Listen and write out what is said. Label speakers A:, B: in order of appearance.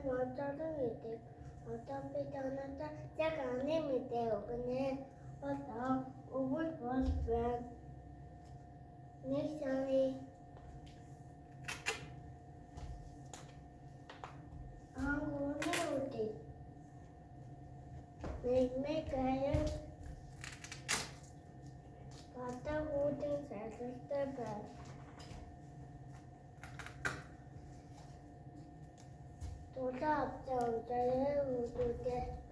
A: моторын гэдэг. Одоо би танарт яг аны мэдээ өгнө. Одоо өвөл бол байна. Нэг сарын ангууны үдий. Нэг аян бата хүүдэн сайлалтай байна. Тулаа авцаа удаа үүдээ